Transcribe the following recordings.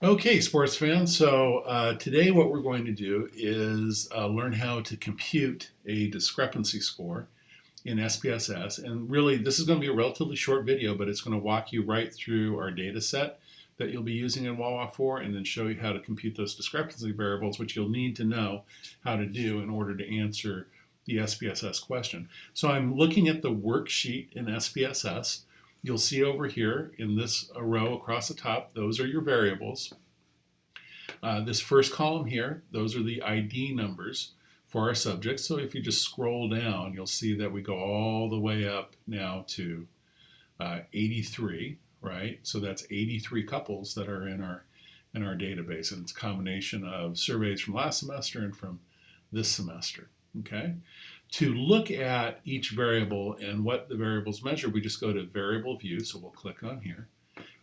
Okay, sports fans. So today, what we're going to do is learn how to compute a discrepancy score in SPSS. And really, this is going to be a relatively short video, but it's going to walk you right through our data set that you'll be using in Wawa 4 and then show you how to compute those discrepancy variables, which you'll need to know how to do in order to answer the SPSS question. So I'm looking at the worksheet in SPSS. You'll see over here in this row across the top, those are your variables. This first column here, those are the ID numbers for our subjects. So if you just scroll down, you'll see that we go all the way up now to 83, right? So that's 83 couples that are in our database, and it's a combination of surveys from last semester and from this semester. Okay. To look at each variable and what the variables measure, we just go to variable view. So we'll click on here.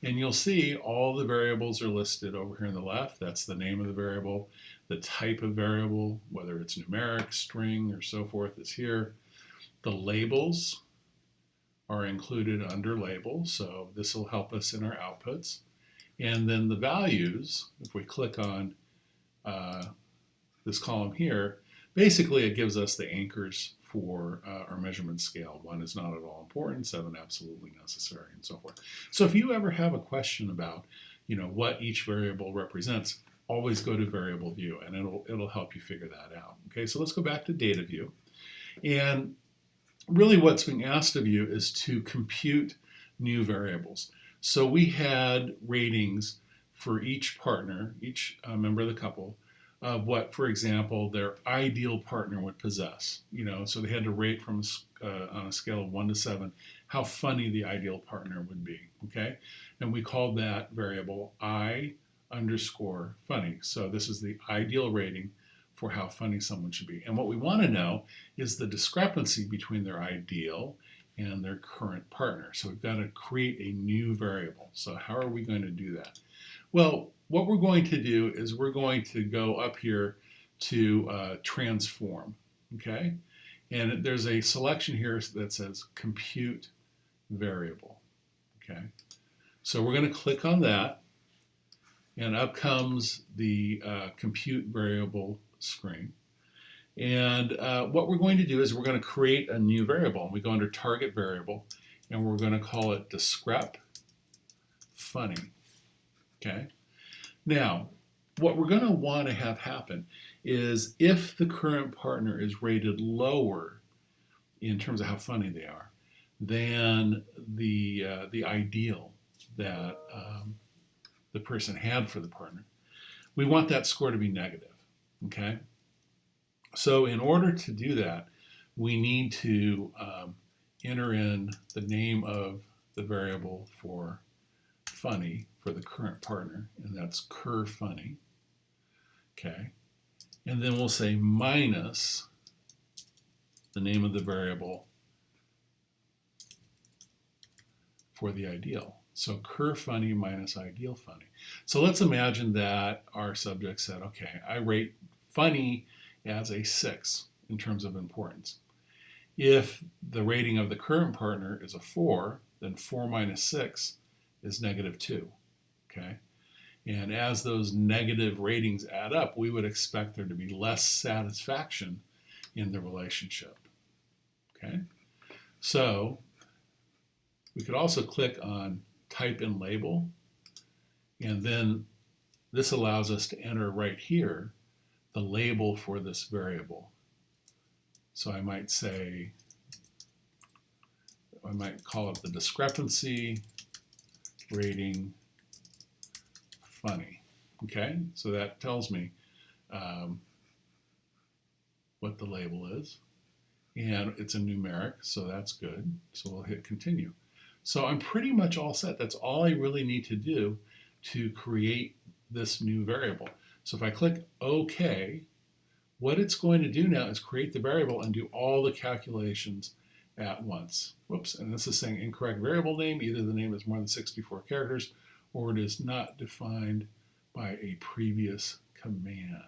And you'll see all the variables are listed over here on the left. That's the name of the variable, the type of variable, whether it's numeric, string, or so forth is here. The labels are included under labels, so this will help us in our outputs. And then the values, if we click on this column here, basically it gives us the anchors for our measurement scale. 1 is not at all important, 7 absolutely necessary, and so forth. So if you ever have a question about, what each variable represents, always go to variable view, and it'll help you figure that out. Okay, so let's go back to data view. And really what's being asked of you is to compute new variables. So we had ratings for each partner, each member of the couple, of what, for example, their ideal partner would possess. So they had to rate from on a scale of 1 to 7 how funny the ideal partner would be. Okay, and we called that variable I underscore funny. So this is the ideal rating for how funny someone should be. And what we want to know is the discrepancy between their ideal and their current partner. So we've got to create a new variable. So how are we going to do that? Well, what we're going to do is we're going to go up here to transform, okay? And there's a selection here that says compute variable, okay? So we're going to click on that, and up comes the compute variable screen. And what we're going to do is we're going to create a new variable. And we go under target variable, and we're going to call it discrep funny, okay? Now, what we're going to want to have happen is if the current partner is rated lower in terms of how funny they are than the ideal that the person had for the partner, we want that score to be negative, okay? So in order to do that, we need to enter in the name of the variable for funny for the current partner, and that's cur funny, okay? And then we'll say minus the name of the variable for the ideal. So cur funny minus ideal funny. So let's imagine that our subject said, okay, I rate funny as a 6 in terms of importance. If the rating of the current partner is a 4, then 4 minus 6 is negative 2, okay? And as those negative ratings add up, we would expect there to be less satisfaction in the relationship, okay? So we could also click on type in label, and then this allows us to enter right here the label for this variable. So I might call it the discrepancy rating funny, okay? So that tells me what the label is, and it's a numeric, so that's good. So we'll hit continue. So I'm pretty much all set. That's all I really need to do to create this new variable. So if I click OK, what it's going to do now is create the variable and do all the calculations at once. Whoops, and this is saying incorrect variable name. Either the name is more than 64 characters or it is not defined by a previous command.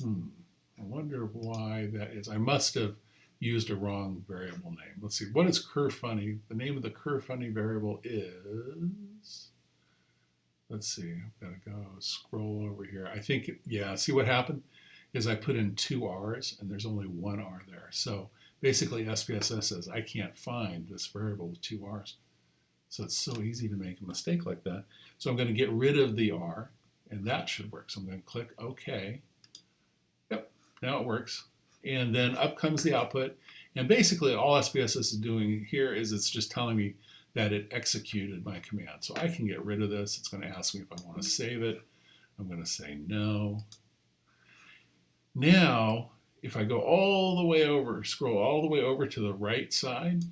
I wonder why that is. I must have used a wrong variable name. Let's see, what is cur funny? The name of the cur funny variable is, let's see, I've got to go scroll over here. I think, yeah, see what happened is I put in 2 R's and there's only 1 R there. So basically SPSS says I can't find this variable with 2 R's. So it's so easy to make a mistake like that. So I'm going to get rid of the R, and that should work. So I'm going to click OK. Yep, now it works. And then up comes the output. And basically all SPSS is doing here is it's just telling me that it executed my command. So I can get rid of this. It's going to ask me if I want to save it. I'm going to say no. Now, if I go all the way over, scroll all the way over to the right side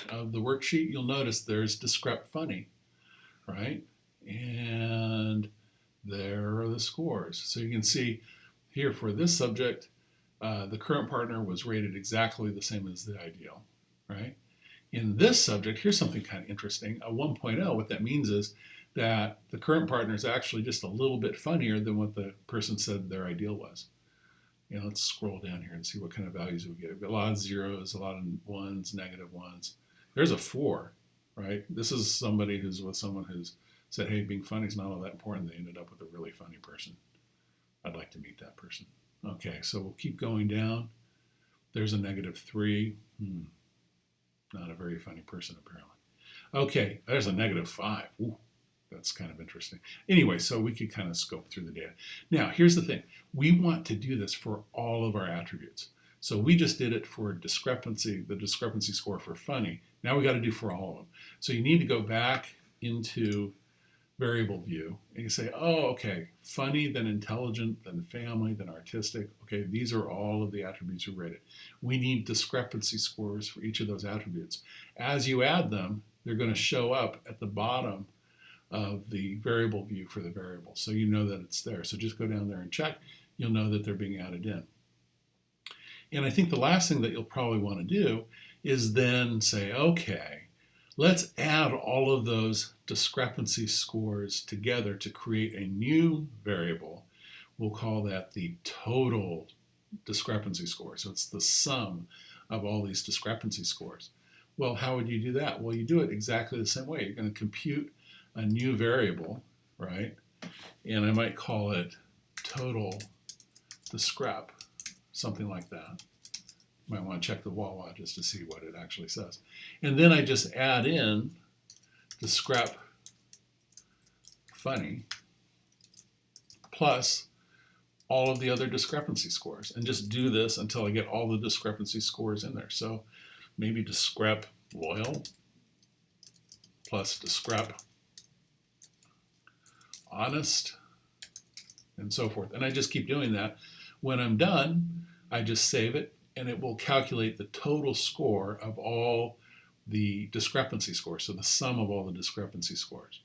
of the worksheet, you'll notice there's discrep funny, right? And there are the scores. So you can see here for this subject, the current partner was rated exactly the same as the ideal, right? In this subject, here's something kind of interesting. A 1.0, what that means is that the current partner is actually just a little bit funnier than what the person said their ideal was. You know, let's scroll down here and see what kind of values we get. We've got a lot of zeros, a lot of ones, negative ones. There's a 4, right? This is somebody who's with someone who's said, hey, being funny is not all that important. They ended up with a really funny person. I'd like to meet that person. Okay, so we'll keep going down. There's a -3. Not a very funny person, apparently. Okay, there's a -5. Ooh, that's kind of interesting. Anyway, so we could kind of scope through the data. Now, here's the thing. We want to do this for all of our attributes. So we just did it for discrepancy, the discrepancy score for funny. Now we got to do for all of them. So you need to go back into variable view and you say, oh, okay, funny, then intelligent, then family, then artistic. Okay, these are all of the attributes we rated. We need discrepancy scores for each of those attributes. As you add them, they're going to show up at the bottom of the variable view for the variable. So you know that it's there. So just go down there and check. You'll know that they're being added in. And I think the last thing that you'll probably want to do is then say, okay, let's add all of those discrepancy scores together to create a new variable. We'll call that the total discrepancy score. So it's the sum of all these discrepancy scores. Well, how would you do that? Well, you do it exactly the same way. You're going to compute a new variable, right? And I might call it total discrep, something like that. You might want to check the Wawa just to see what it actually says. And then I just add in discrep funny plus all of the other discrepancy scores and just do this until I get all the discrepancy scores in there. So maybe discrep loyal plus discrep honest and so forth. And I just keep doing that. When I'm done, I just save it and it will calculate the total score of all the discrepancy scores, so the sum of all the discrepancy scores.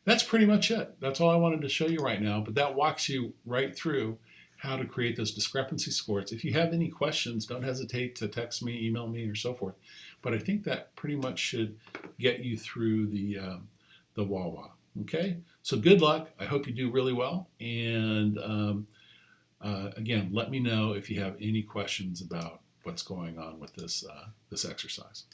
That's pretty much it. That's all I wanted to show you right now, but that walks you right through how to create those discrepancy scores. If you have any questions, don't hesitate to text me, email me, or so forth. But I think that pretty much should get you through the Wawa. Okay? So good luck. I hope you do really well. And again, let me know if you have any questions about what's going on with this exercise.